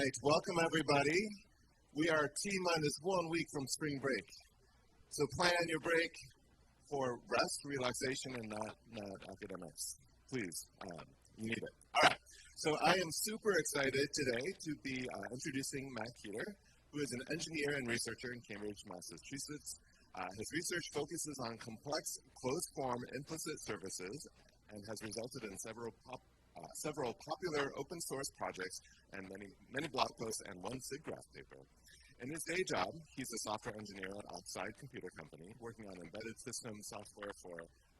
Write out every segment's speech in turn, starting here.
right, welcome everybody. We are T-minus 1 week from spring break. So plan your break for rest, relaxation, and not academics. Please, you need it. All right, so I am super excited today to be introducing Matt Keeter, who is an engineer and researcher in Cambridge, Massachusetts. His research focuses on complex closed-form implicit services and has resulted in several popular open-source projects and many blog posts and one SIGGRAPH paper. In his day job, he's a software engineer at Oxide Computer Company, working on embedded system software for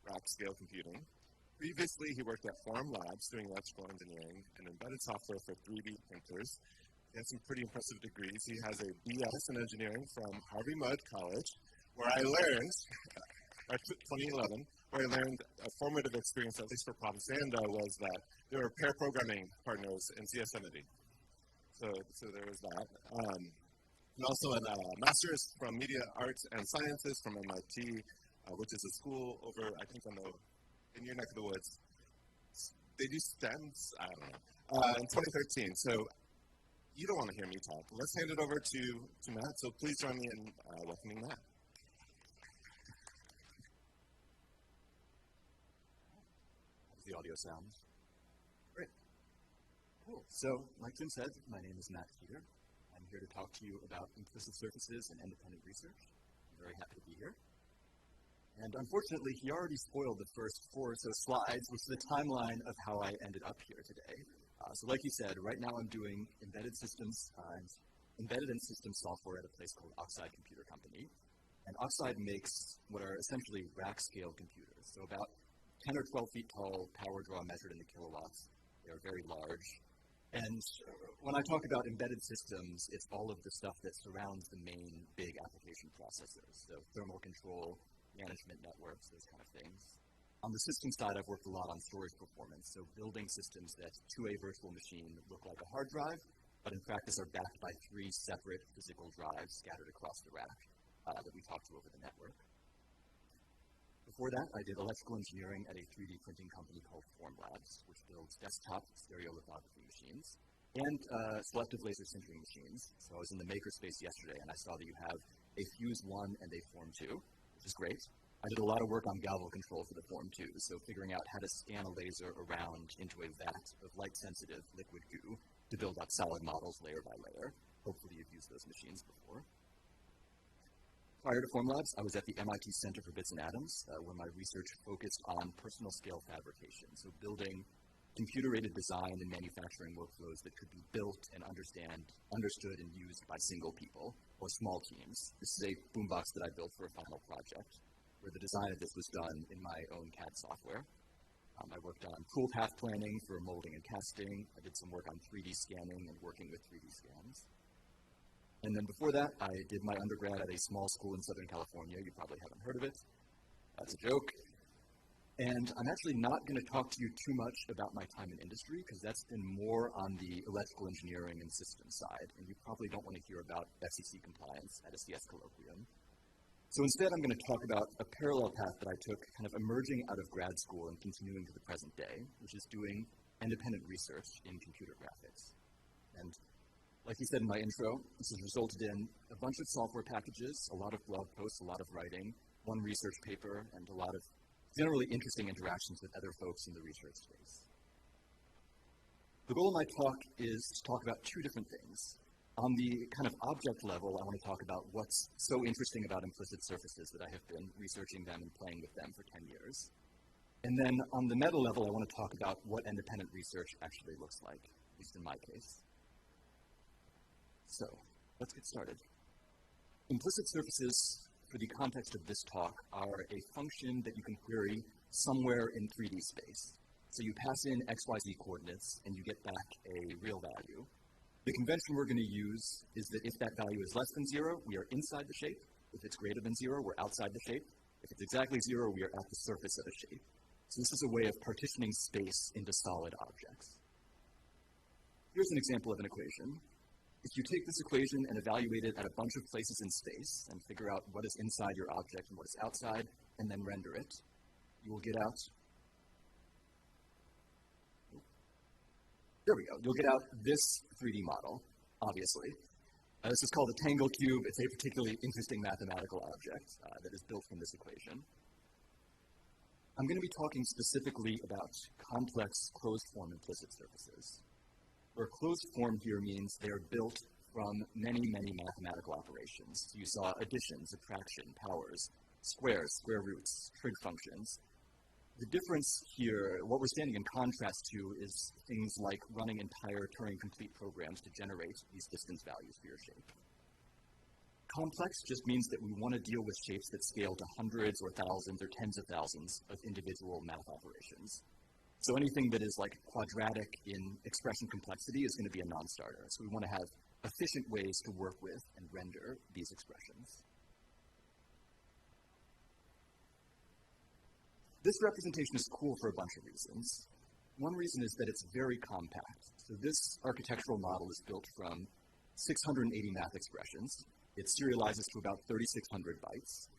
rack-scale computing. Previously, he worked at Forum Labs doing electrical engineering and embedded software for 3D printers. He has some pretty impressive degrees. He has a BS in engineering from Harvey Mudd College, where I learned, 2011, where I learned a formative experience, at least for propaganda, was that there were pair programming partners in CSMity. So there was that. And also a master's from Media Arts and Sciences from MIT, which is a school over, I think, in your neck of the woods. They do STEMs? I don't know. In 2013. So you don't want to hear me talk. Let's hand it over to Matt. So please join me in welcoming Matt. The audio sounds. Great. Cool. So, like Tim said, my name is Matt Keeter. I'm here to talk to you about implicit surfaces and independent research. I'm very happy to be here. And unfortunately, he already spoiled the first 4 or so slides, which is the timeline of how I ended up here today. So like you said, right now I'm doing embedded systems, embedded and system software at a place called Oxide Computer Company. And Oxide makes what are essentially rack-scale computers. So about 10 or 12 feet tall, power draw measured in the kilowatts. They are very large. And when I talk about embedded systems, it's all of the stuff that surrounds the main big application processors. So thermal control, management networks, those kind of things. On the system side, I've worked a lot on storage performance. So building systems that to a virtual machine look like a hard drive, but in practice are backed by 3 separate physical drives scattered across the rack that we talk to over the network. Before that, I did electrical engineering at a 3D printing company called Forum Labs, which builds desktop stereolithography machines and selective laser sintering machines. So I was in the makerspace yesterday, and I saw that you have a Fuse 1 and a Form 2, which is great. I did a lot of work on galvo control for the Form 2, so figuring out how to scan a laser around into a vat of light-sensitive liquid goo to build up solid models layer by layer. Hopefully you've used those machines before. Prior to Forum Labs, I was at the MIT Center for Bits and Atoms, where my research focused on personal scale fabrication, so building computer-aided design and manufacturing workflows that could be built and understood and used by single people or small teams. This is a boombox that I built for a final project, where the design of this was done in my own CAD software. I worked on tool path planning for molding and casting. I did some work on 3D scanning and working with 3D scans. And then before that, I did my undergrad at a small school in Southern California. You probably haven't heard of it. That's a joke. And I'm actually not going to talk to you too much about my time in industry, because that's been more on the electrical engineering and systems side, and you probably don't want to hear about FCC compliance at a CS colloquium. So instead, I'm going to talk about a parallel path that I took kind of emerging out of grad school and continuing to the present day, which is doing independent research in computer graphics. And like you said in my intro, this has resulted in a bunch of software packages, a lot of blog posts, a lot of writing, one research paper, and a lot of generally interesting interactions with other folks in the research space. The goal of my talk is to talk about 2 different things. On the kind of object level, I want to talk about what's so interesting about implicit surfaces that I have been researching them and playing with them for 10 years. And then on the meta level, I want to talk about what independent research actually looks like, at least in my case. So, let's get started. Implicit surfaces, for the context of this talk, are a function that you can query somewhere in 3D space. So you pass in XYZ coordinates, and you get back a real value. The convention we're going to use is that if that value is less than 0, we are inside the shape. If it's greater than 0, we're outside the shape. If it's exactly 0, we are at the surface of a shape. So this is a way of partitioning space into solid objects. Here's an example of an equation. If you take this equation and evaluate it at a bunch of places in space and figure out what is inside your object and what is outside, and then render it, you will get out, there we go, you'll get out this 3D model. obviously. This is called a tangle cube. It's a particularly interesting mathematical object that is built from this equation. I'm going to be talking specifically about complex closed-form implicit surfaces, where closed form here means they are built from many, many mathematical operations. So you saw addition, subtraction, powers, squares, square roots, trig functions. The difference here, what we're standing in contrast to, is things like running entire Turing-complete programs to generate these distance values for your shape. Complex just means that we want to deal with shapes that scale to hundreds or thousands or tens of thousands of individual math operations. So anything that is like quadratic in expression complexity is going to be a non-starter. So we want to have efficient ways to work with and render these expressions. This representation is cool for a bunch of reasons. One reason is that it's very compact. So this architectural model is built from 680 math expressions. It serializes to about 3,600 bytes.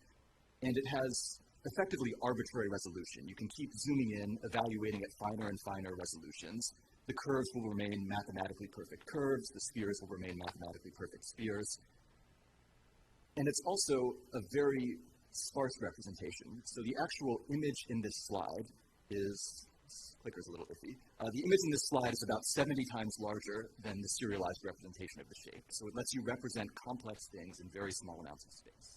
And it has effectively arbitrary resolution. You can keep zooming in, evaluating at finer and finer resolutions. The curves will remain mathematically perfect curves. The spheres will remain mathematically perfect spheres. And it's also a very sparse representation. So the actual image in this slide is, this clicker's a little iffy. The image in this slide is about 70 times larger than the serialized representation of the shape. So it lets you represent complex things in very small amounts of space.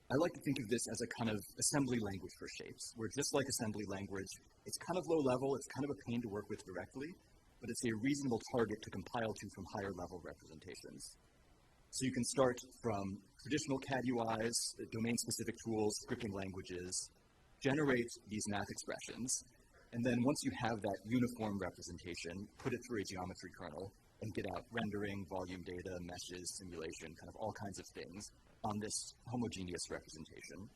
I like to think of this as a kind of assembly language for shapes, where just like assembly language, it's kind of low level, it's kind of a pain to work with directly, but it's a reasonable target to compile to from higher level representations. So you can start from traditional CAD UIs, domain-specific tools, scripting languages, generate these math expressions, and then once you have that uniform representation, put it through a geometry kernel and get out rendering, volume data, meshes, simulation, kind of all kinds of things on this homogeneous representation.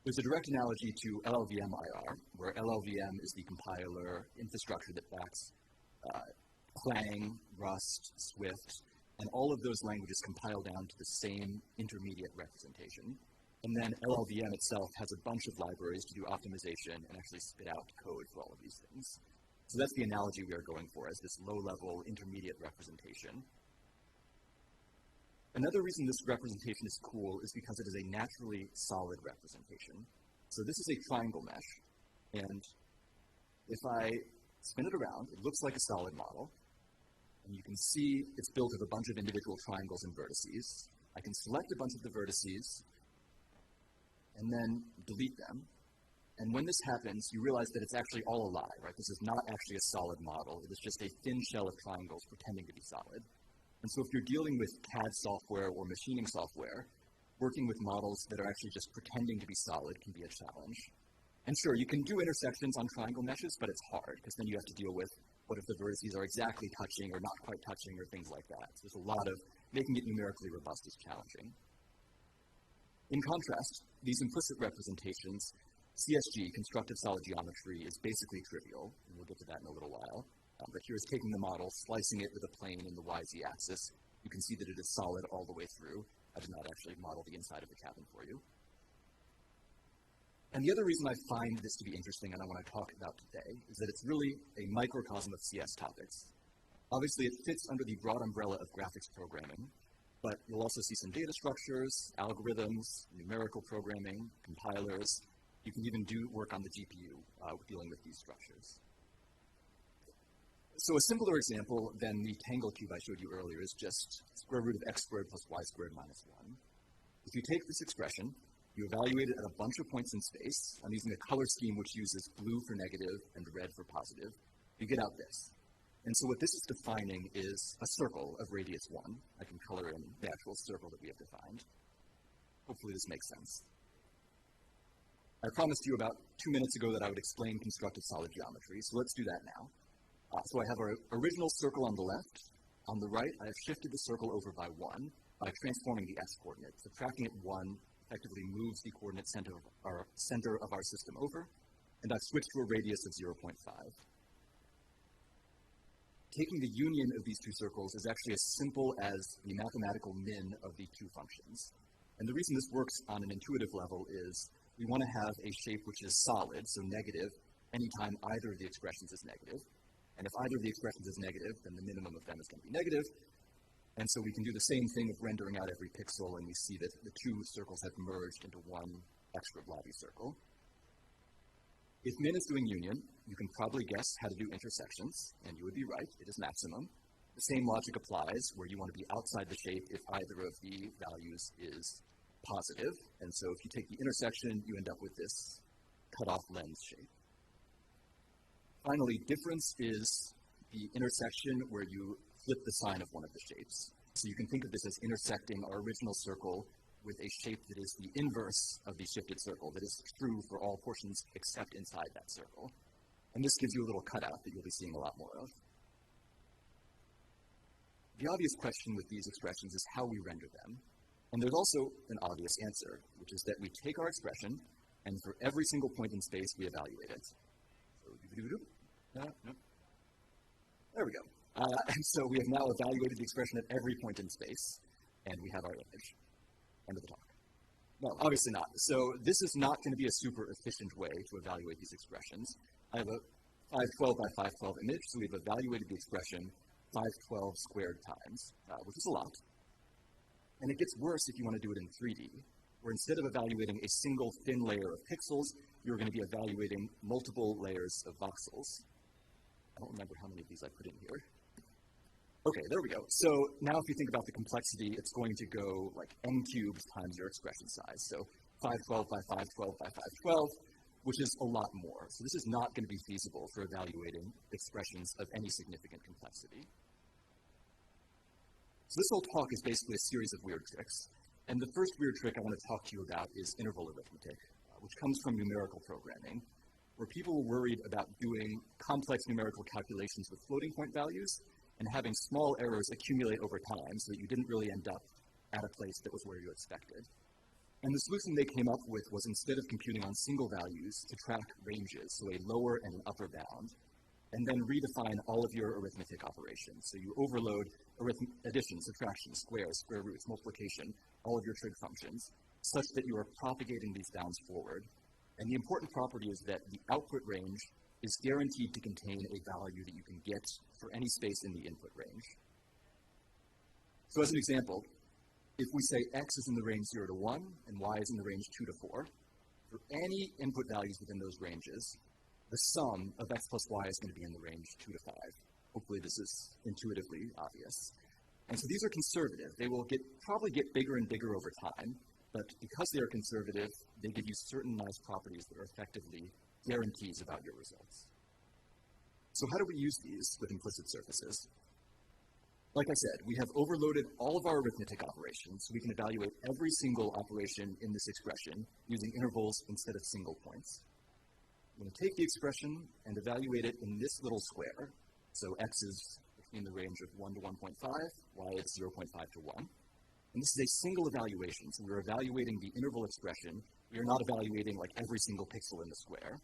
There's a direct analogy to LLVM IR, where LLVM is the compiler infrastructure that backs Clang, Rust, Swift, and all of those languages compile down to the same intermediate representation. And then LLVM itself has a bunch of libraries to do optimization and actually spit out code for all of these things. So that's the analogy we are going for, as this low-level intermediate representation. Another reason this representation is cool is because it is a naturally solid representation. So this is a triangle mesh, and if I spin it around, it looks like a solid model. And you can see it's built of a bunch of individual triangles and vertices. I can select a bunch of the vertices and then delete them. And when this happens, you realize that it's actually all a lie, right? This is not actually a solid model. It is just a thin shell of triangles pretending to be solid. And so if you're dealing with CAD software or machining software, working with models that are actually just pretending to be solid can be a challenge. And sure, you can do intersections on triangle meshes, but it's hard, because then you have to deal with what if the vertices are exactly touching or not quite touching or things like that. So there's a lot of making it numerically robust is challenging. In contrast, these implicit representations, CSG, constructive solid geometry, is basically trivial, and we'll get to that in a little while. But here's taking the model, slicing it with a plane in the YZ axis. You can see that it is solid all the way through. I did not actually model the inside of the cabin for you. And the other reason I find this to be interesting and I want to talk about today is that it's really a microcosm of CS topics. Obviously, it fits under the broad umbrella of graphics programming, but you'll also see some data structures, algorithms, numerical programming, compilers. You can even do work on the GPU dealing with these structures. So a simpler example than the tangle cube I showed you earlier is just square root of x squared plus y squared minus 1. If you take this expression, you evaluate it at a bunch of points in space. I'm using a color scheme which uses blue for negative and red for positive. You get out this. And so what this is defining is a circle of radius 1. I can color in the actual circle that we have defined. Hopefully this makes sense. I promised you about 2 minutes ago that I would explain constructive solid geometry, so let's do that now. So I have our original circle on the left. On the right, I have shifted the circle over by 1 by transforming the x-coordinate. Subtracting it 1 effectively moves the coordinate center of our system over, and I've switched to a radius of 0.5. Taking the union of these two circles is actually as simple as the mathematical min of the two functions. And the reason this works on an intuitive level is we want to have a shape which is solid, so negative, anytime either of the expressions is negative. And if either of the expressions is negative, then the minimum of them is going to be negative. And so we can do the same thing of rendering out every pixel, and we see that the two circles have merged into one extra blobby circle. If min is doing union, you can probably guess how to do intersections, and you would be right, it is maximum. The same logic applies where you want to be outside the shape if either of the values is positive. And so if you take the intersection, you end up with this cut-off lens shape. Finally, difference is the intersection where you flip the sign of one of the shapes. So you can think of this as intersecting our original circle with a shape that is the inverse of the shifted circle, that is true for all portions except inside that circle. And this gives you a little cutout that you'll be seeing a lot more of. The obvious question with these expressions is how we render them. And there's also an obvious answer, which is that we take our expression, and for every single point in space, we evaluate it. So, there we go. And so we have now evaluated the expression at every point in space, and we have our image. End of the talk. No, obviously not. So this is not going to be a super efficient way to evaluate these expressions. I have a 512 by 512 image, so we've evaluated the expression 512 squared times, which is a lot. And it gets worse if you want to do it in 3D, where instead of evaluating a single thin layer of pixels, you're going to be evaluating multiple layers of voxels. I don't remember how many of these I put in here. Okay, there we go. So now if you think about the complexity, it's going to go like n cubed times your expression size. So 512 by 512 by 512, which is a lot more. So this is not going to be feasible for evaluating expressions of any significant complexity. So this whole talk is basically a series of weird tricks. And the first weird trick I want to talk to you about is interval arithmetic, which comes from numerical programming, where people were worried about doing complex numerical calculations with floating point values and having small errors accumulate over time so that you didn't really end up at a place that was where you expected. And the solution they came up with was, instead of computing on single values, to track ranges, so a lower and an upper bound, and then redefine all of your arithmetic operations. So you overload addition, subtraction, squares, square roots, multiplication, all of your trig functions, such that you are propagating these bounds forward. And the important property is that the output range is guaranteed to contain a value that you can get for any space in the input range. So as an example, if we say x is in the range 0 to 1 and y is in the range 2 to 4, for any input values within those ranges, the sum of x plus y is going to be in the range 2 to 5. Hopefully this is intuitively obvious. And so these are conservative. They will probably get bigger and bigger over time, but because they are conservative, they give you certain nice properties that are effectively guarantees about your results. So how do we use these with implicit surfaces? Like I said, we have overloaded all of our arithmetic operations, so we can evaluate every single operation in this expression using intervals instead of single points. I'm going to take the expression and evaluate it in this little square. So x is between the range of 1 to 1.5, y is 0.5 to 1. And this is a single evaluation, so we're evaluating the interval expression. We are not evaluating like every single pixel in the square.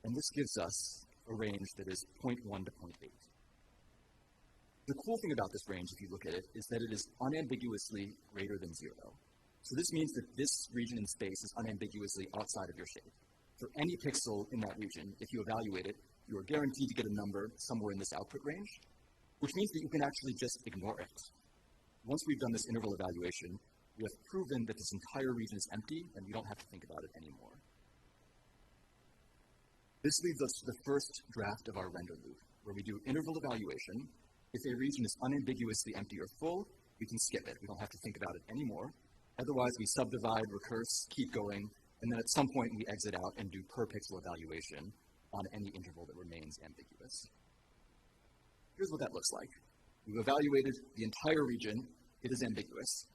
And this gives us a range that is 0.1 to 0.8. The cool thing about this range, if you look at it, is that it is unambiguously greater than 0. So this means that this region in space is unambiguously outside of your shape. For any pixel in that region, if you evaluate it, you are guaranteed to get a number somewhere in this output range, which means that you can actually just ignore it. Once we've done this interval evaluation, we have proven that this entire region is empty, and we don't have to think about it anymore. This leads us to the first draft of our render loop, where we do interval evaluation. If a region is unambiguously empty or full, we can skip it. We don't have to think about it anymore. Otherwise, we subdivide, recurse, keep going, and then at some point we exit out and do per pixel evaluation on any interval that remains ambiguous. Here's what that looks like. We've evaluated the entire region. It is ambiguous.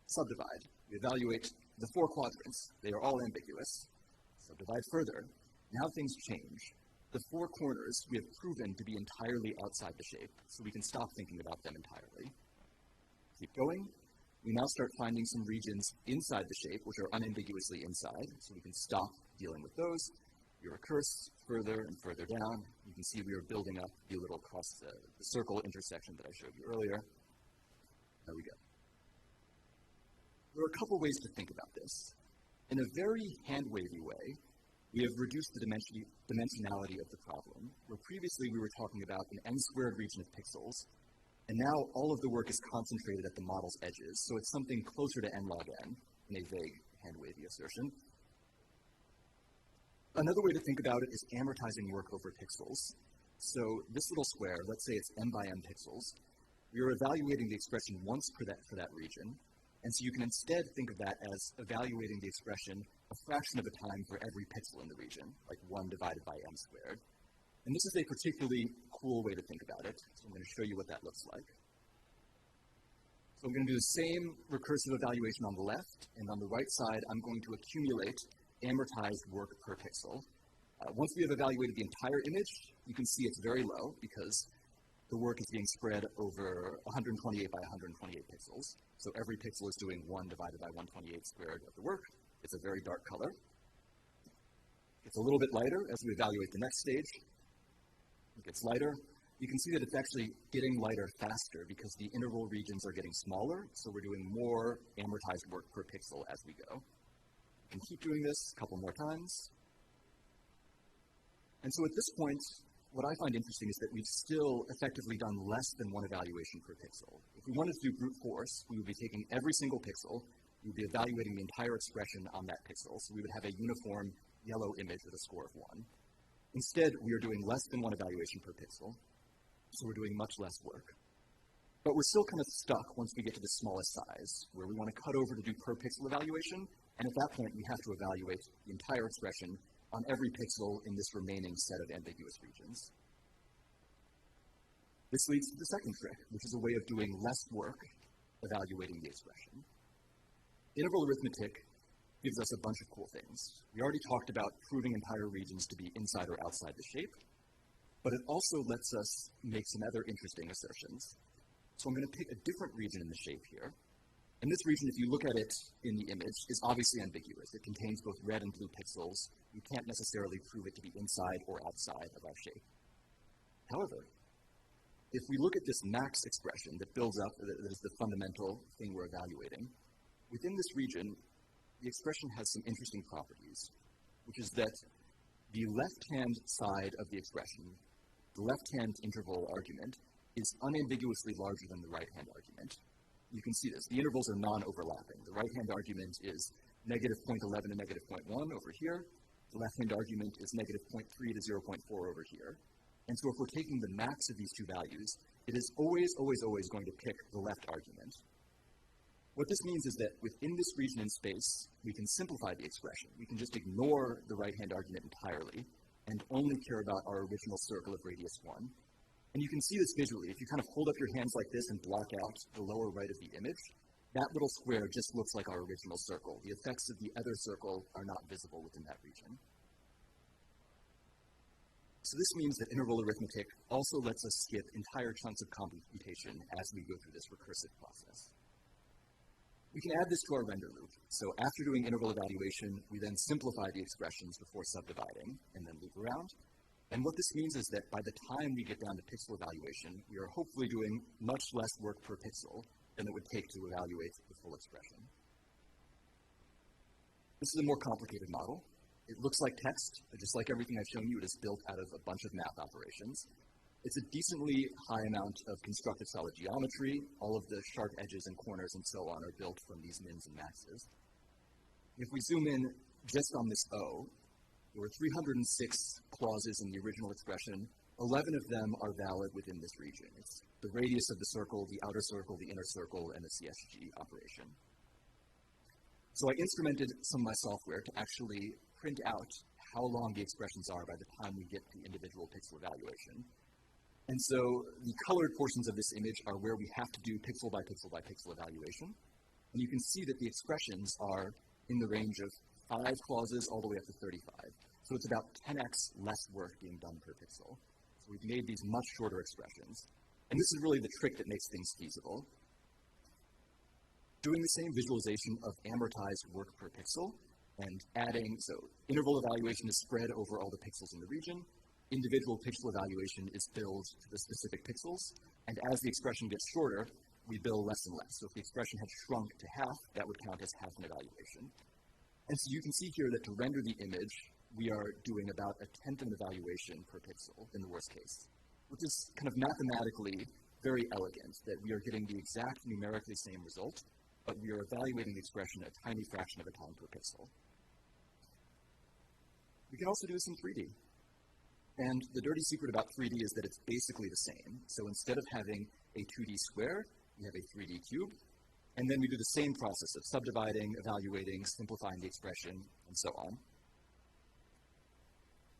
Subdivide. We evaluate the 4 quadrants. They are all ambiguous. Subdivide further. Now things change. The 4 corners we have proven to be entirely outside the shape, so we can stop thinking about them entirely. Keep going. We now start finding some regions inside the shape which are unambiguously inside, so we can stop dealing with those. We recurse further and further down. You can see we are building up the little cross the circle intersection that I showed you earlier. There we go. There are a couple ways to think about this. In a very hand-wavy way, we have reduced the dimensionality of the problem, where previously we were talking about an n-squared region of pixels, and now all of the work is concentrated at the model's edges, so it's something closer to n log n in a vague, hand-wavy assertion. Another way to think about it is amortizing work over pixels. So this little square, let's say it's m by m pixels, we are evaluating the expression once for that region, and so you can instead think of that as evaluating the expression a fraction of a time for every pixel in the region, like 1 divided by m squared. And this is a particularly cool way to think about it, so I'm going to show you what that looks like. So I'm going to do the same recursive evaluation on the left, and on the right side, I'm going to accumulate amortized work per pixel. Once we have evaluated the entire image, you can see it's very low because the work is being spread over 128 by 128 pixels. So every pixel is doing 1 divided by 128 squared of the work. It's a very dark color. It's a little bit lighter as we evaluate the next stage. It gets lighter. You can see that it's actually getting lighter faster because the interval regions are getting smaller, so we're doing more amortized work per pixel as we go. We can keep doing this a couple more times. And so at this point, what I find interesting is that we've still effectively done less than one evaluation per pixel. If we wanted to do brute force, we would be taking every single pixel, we would be evaluating the entire expression on that pixel, so we would have a uniform yellow image with a score of 1. Instead, we are doing less than one evaluation per pixel, so we're doing much less work. But we're still kind of stuck once we get to the smallest size, where we want to cut over to do per pixel evaluation, and at that point, we have to evaluate the entire expression on every pixel in this remaining set of ambiguous regions. This leads to the second trick, which is a way of doing less work evaluating the expression. Interval arithmetic gives us a bunch of cool things. We already talked about proving entire regions to be inside or outside the shape, but it also lets us make some other interesting assertions. So I'm going to pick a different region in the shape here. And this region, if you look at it in the image, is obviously ambiguous. It contains both red and blue pixels. We can't necessarily prove it to be inside or outside of our shape. However, if we look at this max expression that builds up, that is the fundamental thing we're evaluating, within this region, the expression has some interesting properties, which is that the left-hand side of the expression, the left-hand interval argument, is unambiguously larger than the right-hand argument. You can see this. The intervals are non-overlapping. The right-hand argument is negative 0.11 to negative 0.1 over here. The left-hand argument is negative 0.3 to 0.4 over here. And so if we're taking the max of these two values, it is always, always, always going to pick the left argument. What this means is that within this region in space, we can simplify the expression. We can just ignore the right-hand argument entirely and only care about our original circle of radius 1. And you can see this visually. If you kind of hold up your hands like this and block out the lower right of the image, that little square just looks like our original circle. The effects of the other circle are not visible within that region. So this means that interval arithmetic also lets us skip entire chunks of computation as we go through this recursive process. We can add this to our render loop. So after doing interval evaluation, we then simplify the expressions before subdividing and then loop around. And what this means is that by the time we get down to pixel evaluation, we are hopefully doing much less work per pixel than it would take to evaluate the full expression. This is a more complicated model. It looks like text, but just like everything I've shown you, it is built out of a bunch of math operations. It's a decently high amount of constructive solid geometry. All of the sharp edges and corners and so on are built from these mins and maxes. If we zoom in just on this O, there were 306 clauses in the original expression. 11 of them are valid within this region. It's the radius of the circle, the outer circle, the inner circle, and the CSG operation. So I instrumented some of my software to actually print out how long the expressions are by the time we get to individual pixel evaluation. And so the colored portions of this image are where we have to do pixel by pixel by pixel evaluation. And you can see that the expressions are in the range of 5 clauses all the way up to 35. So it's about 10x less work being done per pixel. So we've made these much shorter expressions. And this is really the trick that makes things feasible. Doing the same visualization of amortized work per pixel and adding, so interval evaluation is spread over all the pixels in the region. Individual pixel evaluation is billed to the specific pixels. And as the expression gets shorter, we bill less and less. So if the expression had shrunk to half, that would count as half an evaluation. And so you can see here that to render the image, we are doing about a tenth of an evaluation per pixel in the worst case, which is kind of mathematically very elegant, that we are getting the exact numerically same result, but we are evaluating the expression a tiny fraction of a time per pixel. We can also do this in 3D. And the dirty secret about 3D is that it's basically the same. So instead of having a 2D square, we have a 3D cube. And then we do the same process of subdividing, evaluating, simplifying the expression, and so on.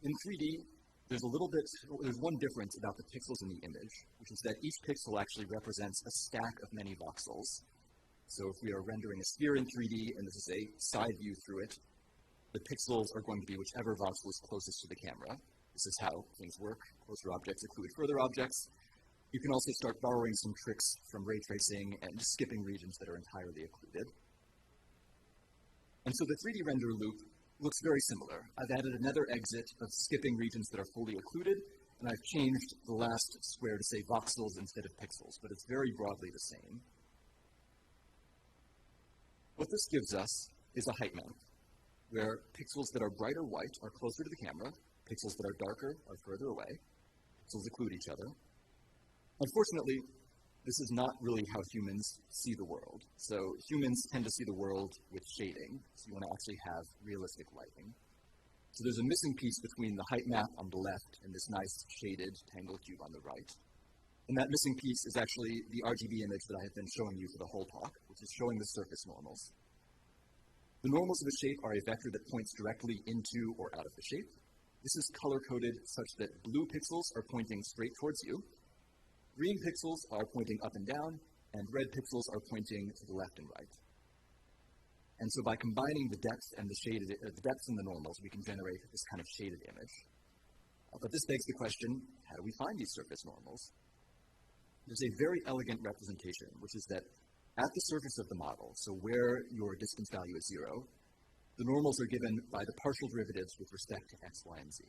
In 3D, there's one difference about the pixels in the image, which is that each pixel actually represents a stack of many voxels. So if we are rendering a sphere in 3D, and this is a side view through it, the pixels are going to be whichever voxel is closest to the camera. This is how things work. Closer objects occlude further objects. You can also start borrowing some tricks from ray tracing and just skipping regions that are entirely occluded. And so the 3D render loop looks very similar. I've added another exit of skipping regions that are fully occluded, and I've changed the last square to say voxels instead of pixels, but it's very broadly the same. What this gives us is a height map, where pixels that are brighter white are closer to the camera, pixels that are darker are further away, pixels occlude each other. Unfortunately, this is not really how humans see the world. So humans tend to see the world with shading, so you want to actually have realistic lighting. So there's a missing piece between the height map on the left and this nice shaded tangle cube on the right. And that missing piece is actually the RGB image that I have been showing you for the whole talk, which is showing the surface normals. The normals of a shape are a vector that points directly into or out of the shape. This is color-coded such that blue pixels are pointing straight towards you, green pixels are pointing up and down, and red pixels are pointing to the left and right. And so by combining the depth and the depth and the normals, we can generate this kind of shaded image. But this begs the question, how do we find these surface normals? There's a very elegant representation, which is that at the surface of the model, so where your distance value is 0, the normals are given by the partial derivatives with respect to x, y, and z.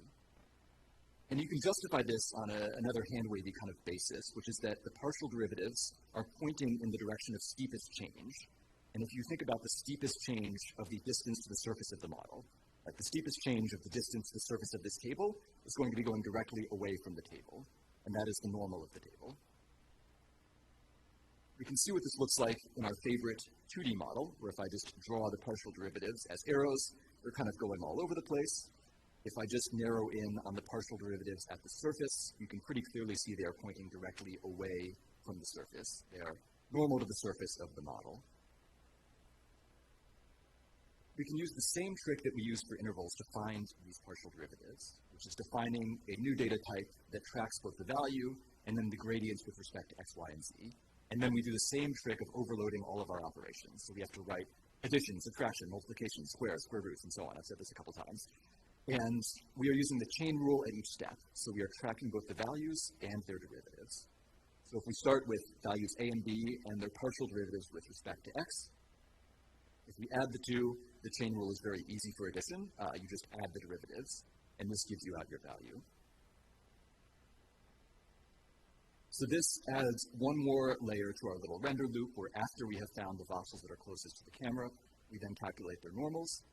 And you can justify this on another hand-wavy kind of basis, which is that the partial derivatives are pointing in the direction of steepest change. And if you think about the steepest change of the distance to the surface of the model, like the steepest change of the distance to the surface of this table is going to be going directly away from the table, and that is the normal of the table. We can see what this looks like in our favorite 2D model, where if I just draw the partial derivatives as arrows, they're kind of going all over the place. If I just narrow in on the partial derivatives at the surface, you can pretty clearly see they are pointing directly away from the surface. They are normal to the surface of the model. We can use the same trick that we use for intervals to find these partial derivatives, which is defining a new data type that tracks both the value and then the gradients with respect to x, y, and z. And then we do the same trick of overloading all of our operations. So we have to write addition, subtraction, multiplication, squares, square roots, and so on. I've said this a couple times. And we are using the chain rule at each step. So we are tracking both the values and their derivatives. So if we start with values a and b and their partial derivatives with respect to x, if we add the two, the chain rule is very easy for addition. You just add the derivatives, and this gives you out your value. So this adds one more layer to our little render loop, where after we have found the voxels that are closest to the camera, we then calculate their normals.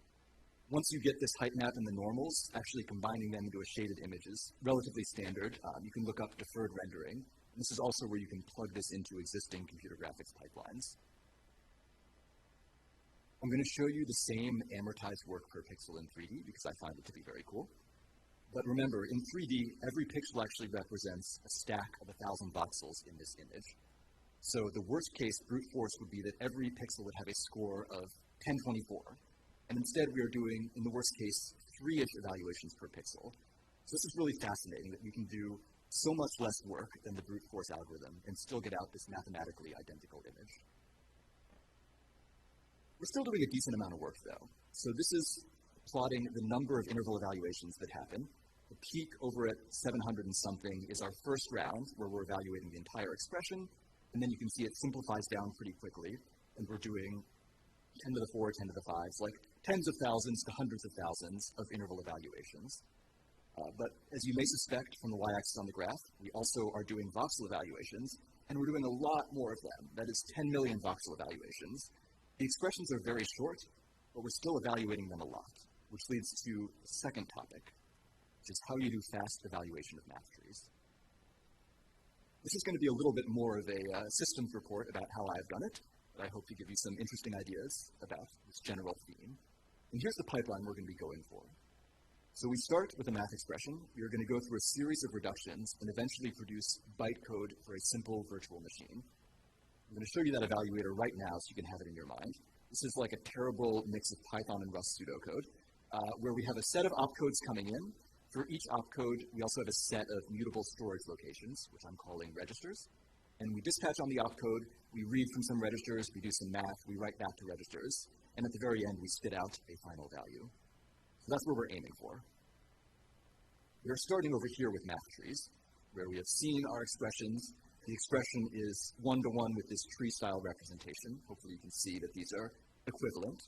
Once you get this height map and the normals, actually combining them into a shaded image is relatively standard. You can look up deferred rendering. And this is also where you can plug this into existing computer graphics pipelines. I'm going to show you the same amortized work per pixel in 3D because I find it to be very cool. But remember, in 3D, every pixel actually represents a stack of 1,000 voxels in this image. So the worst case brute force would be that every pixel would have a score of 1024. And instead, we are doing, in the worst case, 3-ish evaluations per pixel. So this is really fascinating that we can do so much less work than the brute force algorithm and still get out this mathematically identical image. We're still doing a decent amount of work, though. So this is plotting the number of interval evaluations that happen. The peak over at 700 and something is our first round, where we're evaluating the entire expression, and then you can see it simplifies down pretty quickly, and we're doing 10 to the 4, 10 to the 5s, like tens of thousands to hundreds of thousands of interval evaluations. But as you may suspect from the y-axis on the graph, we also are doing voxel evaluations, and we're doing a lot more of them. That is 10 million voxel evaluations. The expressions are very short, but we're still evaluating them a lot. which leads to the second topic, which is how you do fast evaluation of math trees. This is going to be a little bit more of a systems report about how I've done it, but I hope to give you some interesting ideas about this general theme. And here's the pipeline we're going to be going for. So we start with a math expression. We are going to go through a series of reductions and eventually produce bytecode for a simple virtual machine. I'm going to show you that evaluator right now so you can have it in your mind. This is like a terrible mix of Python and Rust pseudocode, where we have a set of opcodes coming in. For each opcode, we also have a set of mutable storage locations, which I'm calling registers. And we dispatch on the opcode, we read from some registers, we do some math, we write back to registers, and at the very end, we spit out a final value. So that's where we're aiming for. We're starting over here with math trees, where we have seen our expressions. The expression is one-to-one with this tree-style representation. Hopefully you can see that these are equivalent.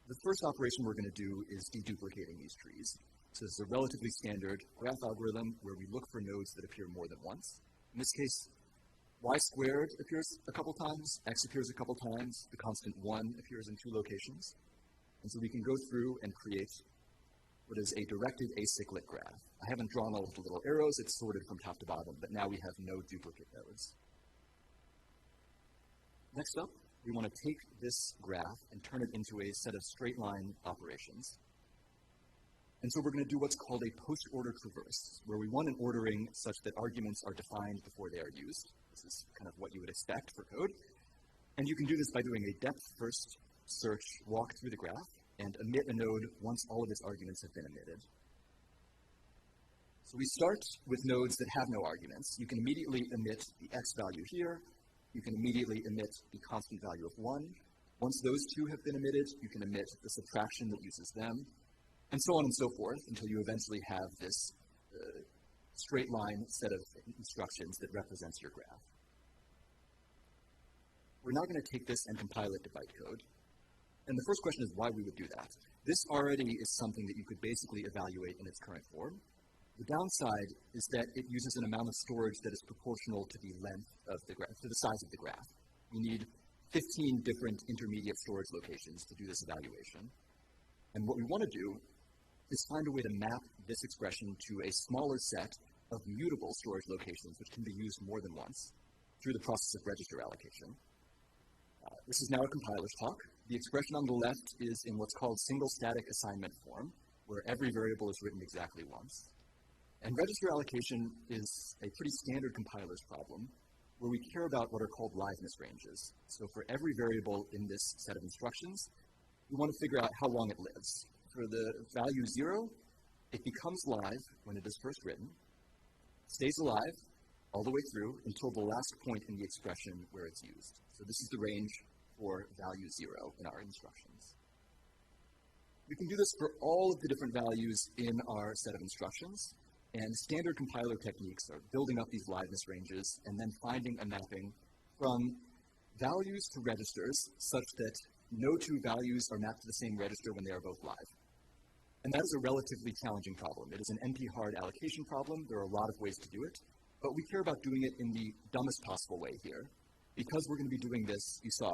The first operation we're going to do is deduplicating these trees. So this is a relatively standard graph algorithm where we look for nodes that appear more than once. In this case, y squared appears a couple times, x appears a couple times, the constant 1 appears in 2 locations. And so we can go through and create what is a directed acyclic graph. I haven't drawn all of the little arrows, it's sorted from top to bottom, but now we have no duplicate nodes. Next up, we want to take this graph and turn it into a set of straight line operations. And so we're going to do what's called a post-order traverse, where we want an ordering such that arguments are defined before they are used. This is kind of what you would expect for code. And you can do this by doing a depth-first search walk through the graph and omit a node once all of its arguments have been omitted. So we start with nodes that have no arguments. You can immediately omit the x value here. You can immediately omit the constant value of 1. Once those two have been omitted, you can omit the subtraction that uses them, and so on and so forth, until you eventually have this straight line set of instructions that represents your graph. We're now going to take this and compile it to bytecode. And the first question is why we would do that. This already is something that you could basically evaluate in its current form. The downside is that it uses an amount of storage that is proportional to the length of the graph, to the size of the graph. We need 15 different intermediate storage locations to do this evaluation. And what we want to do is find a way to map this expression to a smaller set of mutable storage locations, which can be used more than once through the process of register allocation. This is now a compiler's talk. The expression on the left is in what's called single static assignment form, where every variable is written exactly once. And register allocation is a pretty standard compiler's problem, where we care about what are called liveness ranges. So for every variable in this set of instructions, we want to figure out how long it lives. For the value 0, it becomes live when it is first written, stays alive all the way through until the last point in the expression where it's used. So this is the range for value 0 in our instructions. We can do this for all of the different values in our set of instructions, and standard compiler techniques are building up these liveness ranges and then finding a mapping from values to registers such that no two values are mapped to the same register when they are both live. And that is a relatively challenging problem. It is an NP-hard allocation problem. There are a lot of ways to do it, but we care about doing it in the dumbest possible way here. Because we're going to be doing this, you saw,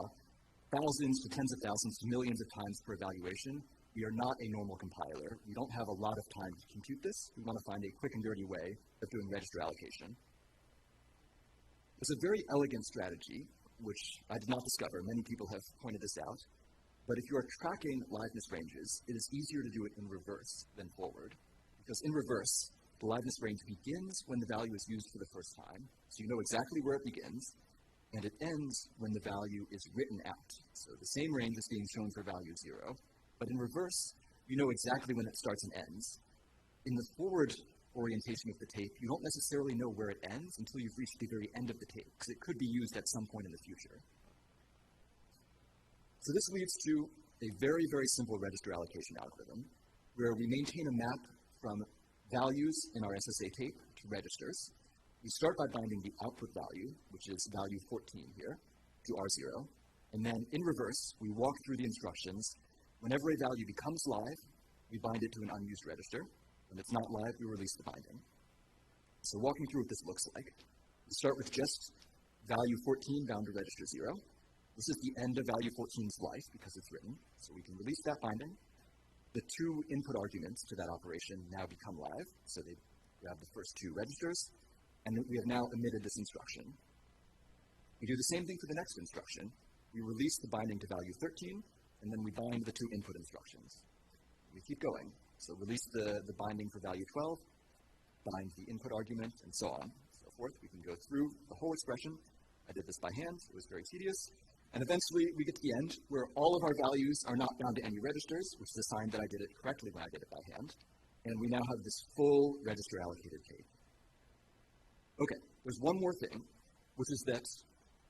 thousands to tens of thousands to millions of times per evaluation, we are not a normal compiler. We don't have a lot of time to compute this. We want to find a quick and dirty way of doing register allocation. There's a very elegant strategy, which I did not discover. Many people have pointed this out. But if you are tracking liveness ranges, it is easier to do it in reverse than forward. Because in reverse, the liveness range begins when the value is used for the first time, so you know exactly where it begins, and it ends when the value is written out. So the same range is being shown for value 0, but in reverse, you know exactly when it starts and ends. In the forward orientation of the tape, you don't necessarily know where it ends until you've reached the very end of the tape, because it could be used at some point in the future. So this leads to a very, very simple register allocation algorithm, where we maintain a map from values in our SSA tape to registers. We start by binding the output value, which is value 14 here, to R0. And then in reverse, we walk through the instructions. Whenever a value becomes live, we bind it to an unused register. When it's not live, we release the binding. So walking through what this looks like, we start with just value 14 bound to register 0. This is the end of value 14's life because it's written, so we can release that binding. the two input arguments to that operation now become live, so they grab the first two registers, and we have now emitted this instruction. We do the same thing for the next instruction. We release the binding to value 13, and then we bind the two input instructions. We keep going. So release the binding for value 12, bind the input argument, and so on, and so forth. We can go through the whole expression. I did this by hand. It was very tedious. And eventually, we get to the end where all of our values are not bound to any registers, which is a sign that I did it correctly when I did it by hand. And we now have this full register allocated tape. Okay, there's one more thing, which is that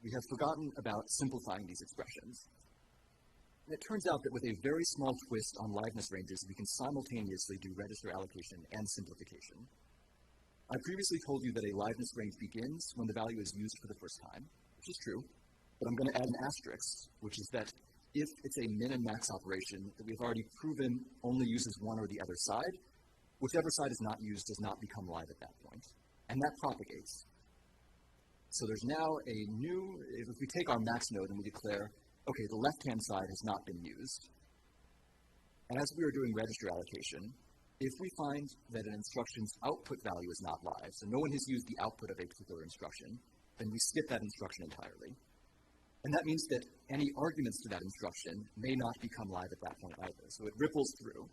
we have forgotten about simplifying these expressions. And it turns out that with a very small twist on liveness ranges, we can simultaneously do register allocation and simplification. I previously told you that a liveness range begins when the value is used for the first time, which is true, but I'm going to add an asterisk, which is that if it's a min and max operation that we've already proven only uses one or the other side, whichever side is not used does not become live at that point. And that propagates. So there's now a new, if we take our max node and we declare, okay, the left-hand side has not been used. As we are doing register allocation, if we find that an instruction's output value is not live, so no one has used the output of a particular instruction, then we skip that instruction entirely. And that means that any arguments to that instruction may not become live at that point either. So it ripples through.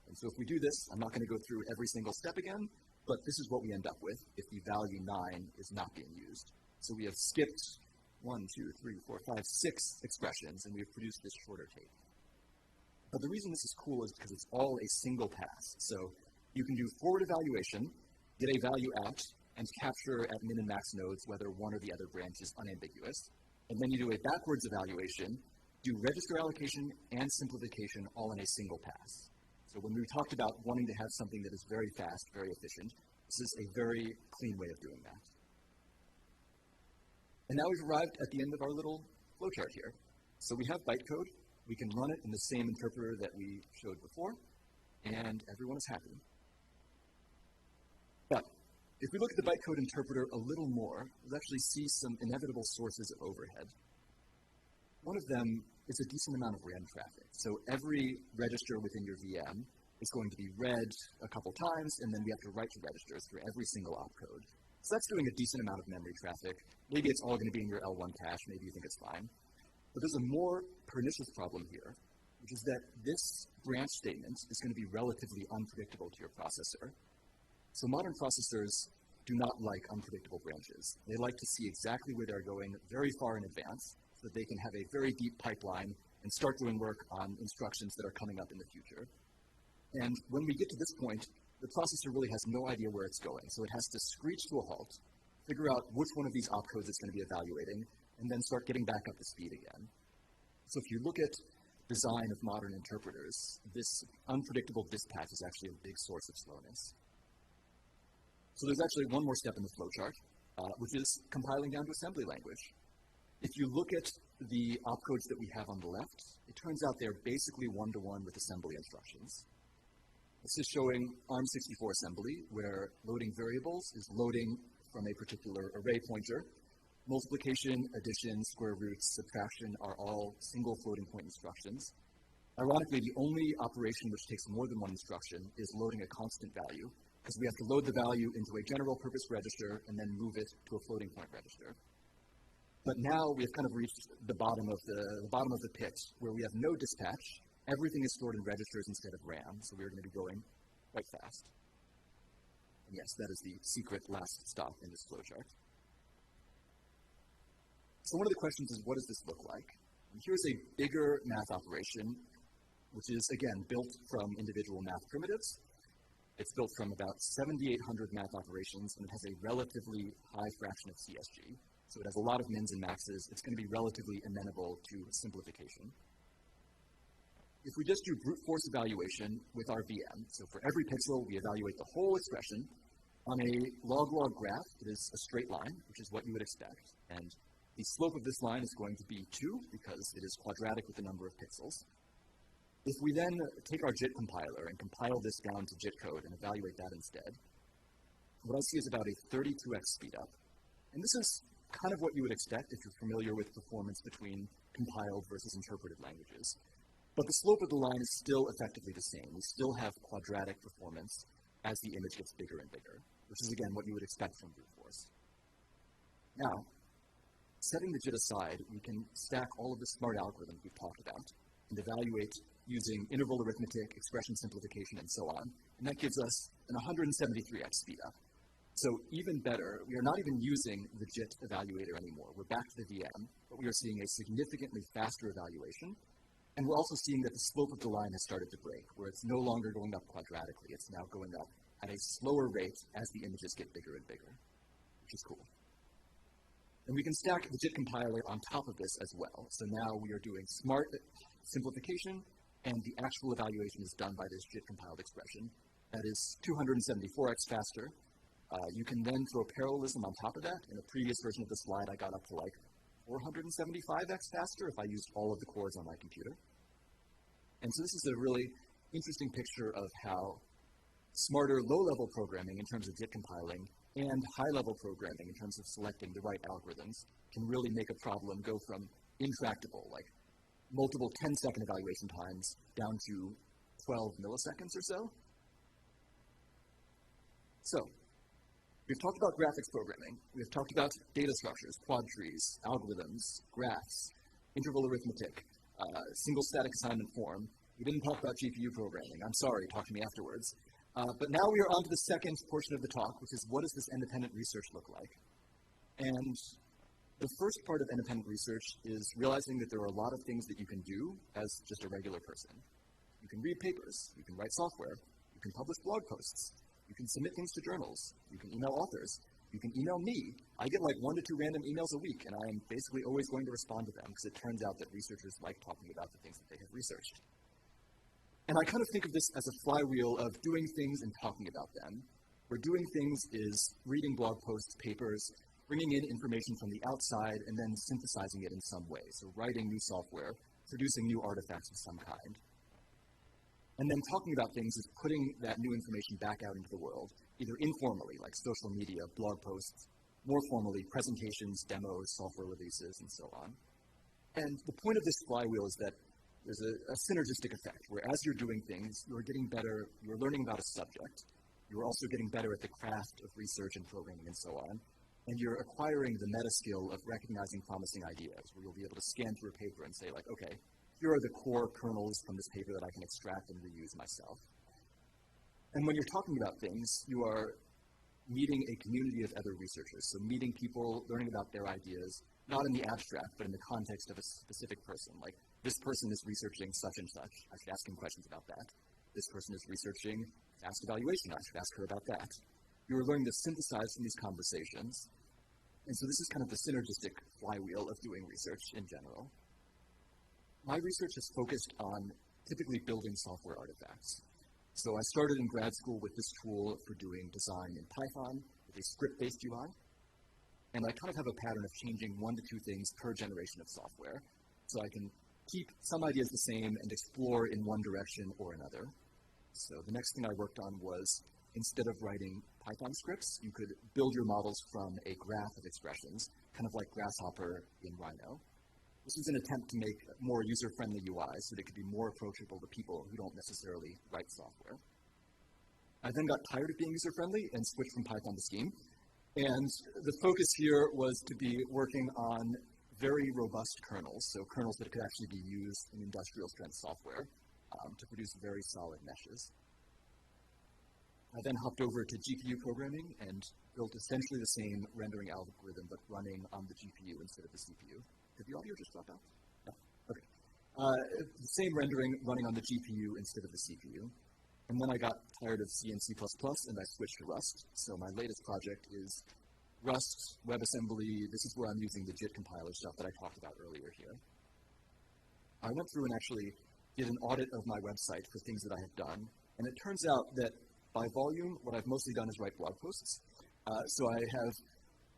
And so if we do this, I'm not going to go through every single step again, but this is what we end up with if the value 9 is not being used. So we have skipped 1, 2, 3, 4, 5, 6 expressions, and we have produced this shorter tape. But the reason this is cool is because it's all a single pass. So you can do forward evaluation, get a value out, and capture at min and max nodes whether one or the other branch is unambiguous. And then you do a backwards evaluation, do register allocation and simplification all in a single pass. So when we talked about wanting to have something that is very fast, very efficient, this is a very clean way of doing that. And now we've arrived at the end of our little flowchart here. So we have bytecode. We can run it in the same interpreter that we showed before, and everyone is happy. But if we look at the bytecode interpreter a little more, we'll actually see some inevitable sources of overhead. One of them is a decent amount of RAM traffic. So every register within your VM is going to be read a couple times, and then we have to write to registers for every single opcode. So that's doing a decent amount of memory traffic. Maybe it's all going to be in your L1 cache. Maybe you think it's fine. But there's a more pernicious problem here, which is that this branch statement is going to be relatively unpredictable to your processor. So modern processors do not like unpredictable branches. They like to see exactly where they're going very far in advance so that they can have a very deep pipeline and start doing work on instructions that are coming up in the future. And when we get to this point, the processor really has no idea where it's going. So it has to screech to a halt, figure out which one of these opcodes it's going to be evaluating, and then start getting back up to speed again. So if you look at design of modern interpreters, this unpredictable dispatch is actually a big source of slowness. So there's actually one more step in the flowchart, which is compiling down to assembly language. If you look at the opcodes that we have on the left, it turns out they're basically one-to-one with assembly instructions. This is showing ARM64 assembly, where loading variables is loading from a particular array pointer. Multiplication, addition, square roots, subtraction are all single floating point instructions. Ironically, the only operation which takes more than one instruction is loading a constant value, because we have to load the value into a general purpose register and then move it to a floating point register. But now we have kind of reached the bottom of the pit, where we have no dispatch. Everything is stored in registers instead of RAM, so we're going to be going quite fast. And yes, that is the secret last stop in this flowchart. So one of the questions is, what does this look like? And here's a bigger math operation, which is, again, built from individual math primitives. It's built from about 7,800 math operations, and it has a relatively high fraction of CSG. So it has a lot of mins and maxes. It's going to be relatively amenable to simplification. If we just do brute force evaluation with our VM, so for every pixel, we evaluate the whole expression. On a log-log graph, it is a straight line, which is what you would expect. And the slope of this line is going to be 2, because it is quadratic with the number of pixels. If we then take our JIT compiler and compile this down to JIT code and evaluate that instead, what I see is about a 32x speedup. And this is kind of what you would expect if you're familiar with performance between compiled versus interpreted languages. But the slope of the line is still effectively the same. We still have quadratic performance as the image gets bigger and bigger, which is, again, what you would expect from brute force. Now, setting the JIT aside, we can stack all of the smart algorithms we've talked about and evaluate using interval arithmetic, expression simplification, and so on. And that gives us an 173x speedup. So even better, we are not even using the JIT evaluator anymore. We're back to the VM, but we are seeing a significantly faster evaluation. And we're also seeing that the slope of the line has started to break, where it's no longer going up quadratically. It's now going up at a slower rate as the images get bigger and bigger, which is cool. And we can stack the JIT compiler on top of this as well. So now we are doing smart simplification, and the actual evaluation is done by this JIT compiled expression. That is 274x faster. You can then throw parallelism on top of that. In a previous version of the slide, I got up to like 475x faster if I used all of the cores on my computer. And so this is a really interesting picture of how smarter low-level programming in terms of JIT compiling and high-level programming in terms of selecting the right algorithms can really make a problem go from intractable, like multiple 10-second evaluation times, down to 12 milliseconds or so. So, we've talked about graphics programming. We've talked about data structures, quad trees, algorithms, graphs, interval arithmetic, single static assignment form. We didn't talk about GPU programming. I'm sorry, talk to me afterwards. But now we are on to the second portion of the talk, which is what does this independent research look like? And the first part of independent research is realizing that there are a lot of things that you can do as just a regular person. You can read papers, you can write software, you can publish blog posts, you can submit things to journals, you can email authors, you can email me. I get like 1 to 2 random emails a week, and I am basically always going to respond to them because it turns out that researchers like talking about the things that they have researched. And I kind of think of this as a flywheel of doing things and talking about them. Where doing things is reading blog posts, papers, bringing in information from the outside, and then synthesizing it in some way. So writing new software, producing new artifacts of some kind. And then talking about things is putting that new information back out into the world, either informally, like social media, blog posts, more formally, presentations, demos, software releases, and so on. And the point of this flywheel is that there's a synergistic effect, where as you're doing things, you're getting better, you're learning about a subject, you're also getting better at the craft of research and programming and so on, and you're acquiring the meta skill of recognizing promising ideas, where you'll be able to scan through a paper and say, like, okay, here are the core kernels from this paper that I can extract and reuse myself. And when you're talking about things, you are meeting a community of other researchers, so meeting people, learning about their ideas, not in the abstract, but in the context of a specific person. Like, this person is researching such and such. I should ask him questions about that. This person is researching fast evaluation. I should ask her about that. You're learning to synthesize from these conversations. And so this is kind of the synergistic flywheel of doing research in general. My research is focused on typically building software artifacts. So I started in grad school with this tool for doing design in Python with a script-based UI. And I kind of have a pattern of changing 1 to 2 things per generation of software. So I can keep some ideas the same and explore in one direction or another. So the next thing I worked on was, instead of writing Python scripts, you could build your models from a graph of expressions, kind of like Grasshopper in Rhino. This was an attempt to make more user-friendly UI so they could be more approachable to people who don't necessarily write software. I then got tired of being user-friendly and switched from Python to Scheme. And the focus here was to be working on very robust kernels, so kernels that could actually be used in industrial-strength software to produce very solid meshes. I then hopped over to GPU programming and built essentially the same rendering algorithm, but running on the GPU instead of the CPU. Did the audio just drop out? No. Okay. The same rendering running on the GPU instead of the CPU. And then I got tired of C and C++, and I switched to Rust. So my latest project is Rust, WebAssembly. This is where I'm using the JIT compiler stuff that I talked about earlier here. I went through and actually did an audit of my website for things that I have done. And it turns out that by volume, what I've mostly done is write blog posts. So I have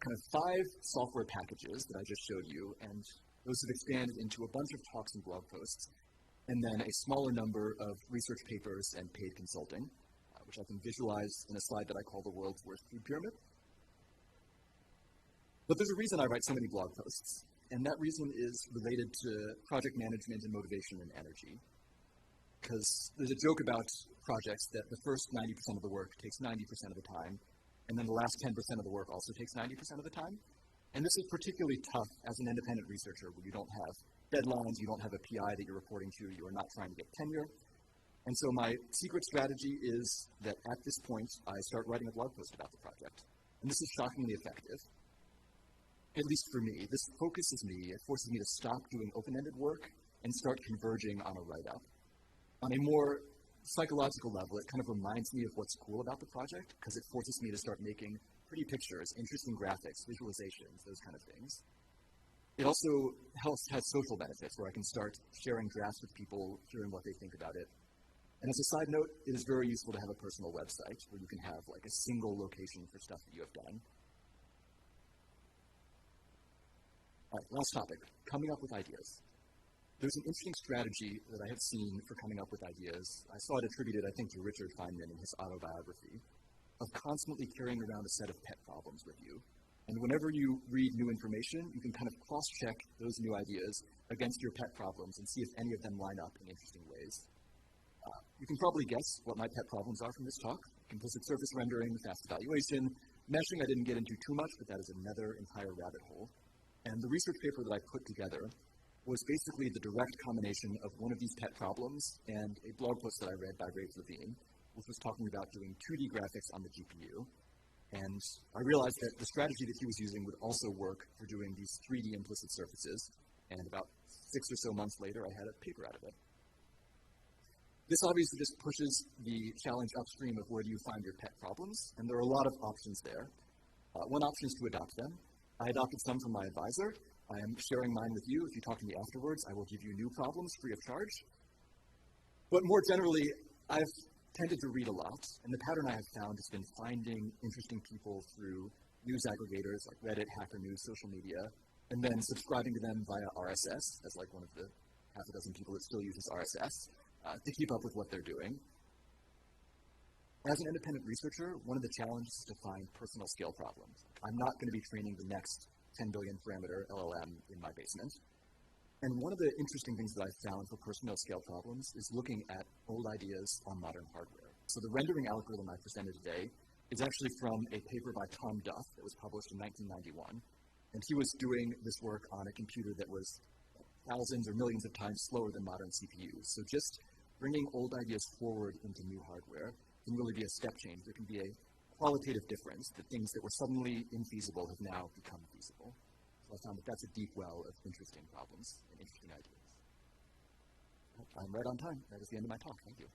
kind of 5 software packages that I just showed you, and those have expanded into a bunch of talks and blog posts, and then a smaller number of research papers and paid consulting, which I can visualize in a slide that I call the world's worst food pyramid. But there's a reason I write so many blog posts, and that reason is related to project management and motivation and energy. because there's a joke about projects that the first 90% of the work takes 90% of the time, and then the last 10% of the work also takes 90% of the time. And this is particularly tough as an independent researcher where you don't have deadlines, you don't have a PI that you're reporting to, you are not trying to get tenure. And so my secret strategy is that at this point, I start writing a blog post about the project. And this is shockingly effective, at least for me. This focuses me, it forces me to stop doing open-ended work and start converging on a write-up. On a more psychological level, it kind of reminds me of what's cool about the project because it forces me to start making pretty pictures, interesting graphics, visualizations, those kind of things. It also has social benefits where I can start sharing drafts with people, hearing what they think about it. And as a side note, it is very useful to have a personal website where you can have like a single location for stuff that you have done. All right, last topic, coming up with ideas. There's an interesting strategy that I have seen for coming up with ideas. I saw it attributed, I think, to Richard Feynman in his autobiography, of constantly carrying around a set of pet problems with you. And whenever you read new information, you can kind of cross-check those new ideas against your pet problems and see if any of them line up in interesting ways. You can probably guess what my pet problems are from this talk. Implicit surface rendering, fast evaluation. Meshing I didn't get into too much, but that is another entire rabbit hole. And the research paper that I put together was basically the direct combination of one of these pet problems and a blog post that I read by Ray Levine, which was talking about doing 2D graphics on the GPU. And I realized that the strategy that he was using would also work for doing these 3D implicit surfaces. And about 6 or so months later, I had a paper out of it. This obviously just pushes the challenge upstream of where do you find your pet problems, and there are a lot of options there. One option is to adopt them. I adopted some from my advisor. I am sharing mine with you. If you talk to me afterwards, I will give you new problems free of charge. But more generally, I've tended to read a lot, and the pattern I have found has been finding interesting people through news aggregators like Reddit, Hacker News, social media, and then subscribing to them via RSS, as like one of the half a dozen people that still uses RSS, to keep up with what they're doing. As an independent researcher, one of the challenges is to find personal scale problems. I'm not going to be training the next 10 billion parameter LLM in my basement. And one of the interesting things that I've found for personal scale problems is looking at old ideas on modern hardware. So the rendering algorithm I presented today is actually from a paper by Tom Duff that was published in 1991. And he was doing this work on a computer that was thousands or millions of times slower than modern CPUs. So just bringing old ideas forward into new hardware can really be a step change. There can be a qualitative difference that things that were suddenly infeasible have now become feasible. So I found that that's a deep well of interesting problems and interesting ideas. I'm right on time. That is the end of my talk. Thank you.